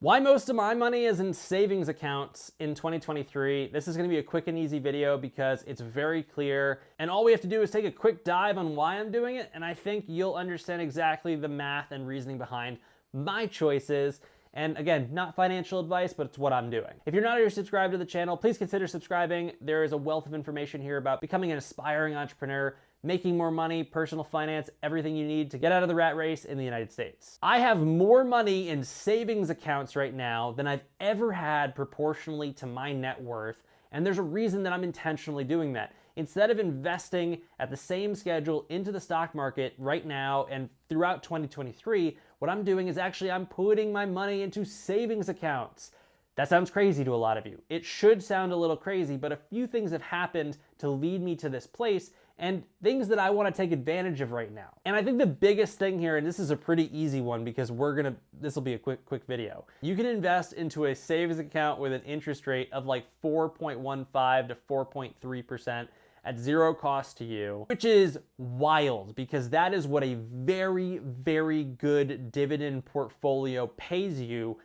Why most of my money is in savings accounts in 2023. This is going to be a quick and easy video because it's very clear. And all we have to do is take a quick dive on why I'm doing it. And I think you'll understand exactly the math and reasoning behind my choices. And again, not financial advice, but it's what I'm doing. If you're not already subscribed to the channel, please consider subscribing. There is a wealth of information here about becoming an aspiring entrepreneur, making more money, personal finance, everything you need to get out of the rat race in the United States. I have more money in savings accounts right now than I've ever had proportionally to my net worth, and there's a reason that I'm intentionally doing that. Instead of investing at the same schedule into the stock market right now and throughout 2023, what I'm doing is actually I'm putting my money into savings accounts. That sounds crazy to a lot of you. It should sound a little crazy, but a few things have happened to lead me to this place and things that I want to take advantage of right now. And I think the biggest thing here, and this is a pretty easy one because this will be a quick video. You can invest into a savings account with an interest rate of like 4.15 to 4.3% at zero cost to you, which is wild because that is what a very, very good dividend portfolio pays you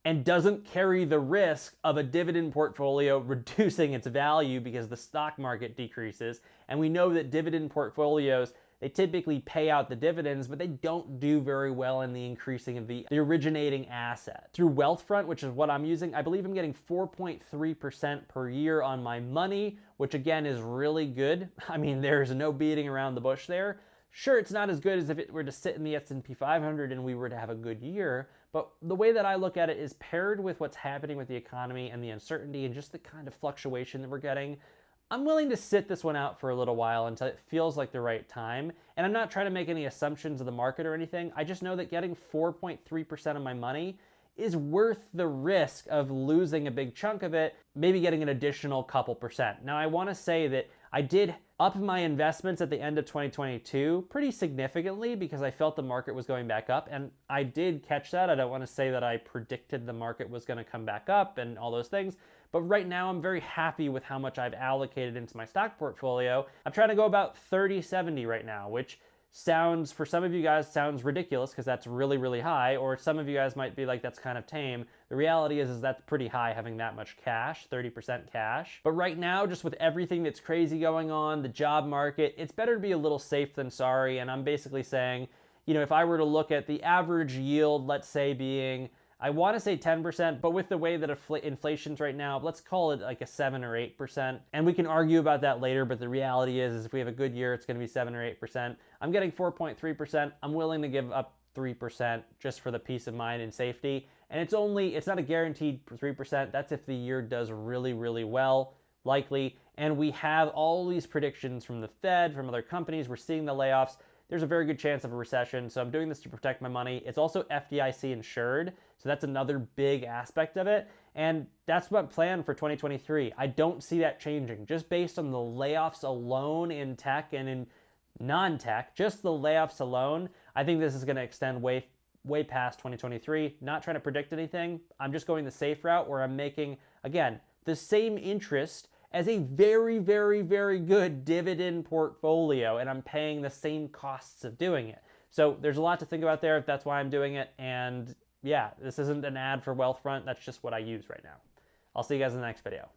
and doesn't carry the risk of a dividend portfolio reducing its value because the stock market decreases. And we know that dividend portfolios, they typically pay out the dividends, but they don't do very well in the increasing of the originating asset. Through Wealthfront, which is what I'm using, I believe I'm getting 4.3% per year on my money, which again is really good. I mean, there's no beating around the bush there. Sure, it's not as good as if it were to sit in the S&P 500 and we were to have a good year, but the way that I look at it is paired with what's happening with the economy and the uncertainty and just the kind of fluctuation that we're getting. I'm willing to sit this one out for a little while until it feels like the right time. And I'm not trying to make any assumptions of the market or anything. I just know that getting 4.3% of my money is worth the risk of losing a big chunk of it, maybe getting an additional couple percent. Now, I want to say that I did up my investments at the end of 2022 pretty significantly because I felt the market was going back up, and I did catch that. I don't want to say that I predicted the market was going to come back up and all those things, but right now I'm very happy with how much I've allocated into my stock portfolio. I'm trying to go about 30-70 right now, which sounds, for some of you guys, sounds ridiculous because that's really, really high, or some of you guys might be like, that's kind of tame. The reality is that's pretty high having that much cash, 30% cash. But right now, just with everything that's crazy going on, the job market, it's better to be a little safe than sorry. And I'm basically saying, you know, if I were to look at the average yield, let's say being, I want to say 10%, but with the way that inflation's right now, let's call it like a 7 or 8%. And we can argue about that later, but the reality is if we have a good year, it's going to be 7 or 8%. I'm getting 4.3%. I'm willing to give up 3% just for the peace of mind and safety. And it's not a guaranteed 3%. That's if the year does really, really well, likely. And we have all these predictions from the Fed, from other companies. We're seeing the layoffs. There's a very good chance of a recession. So I'm doing this to protect my money. It's also FDIC insured. So that's another big aspect of it. And that's my plan for 2023. I don't see that changing. Just based on the layoffs alone in tech and in non-tech, just the layoffs alone, I think this is going to extend way past 2023. Not trying to predict anything. I'm just going the safe route where I'm making, again, the same interest as a very, very, very good dividend portfolio, and I'm paying the same costs of doing it. So there's a lot to think about there. That's why I'm doing it. And yeah, this isn't an ad for Wealthfront. That's just what I use right now. I'll see you guys in the next video.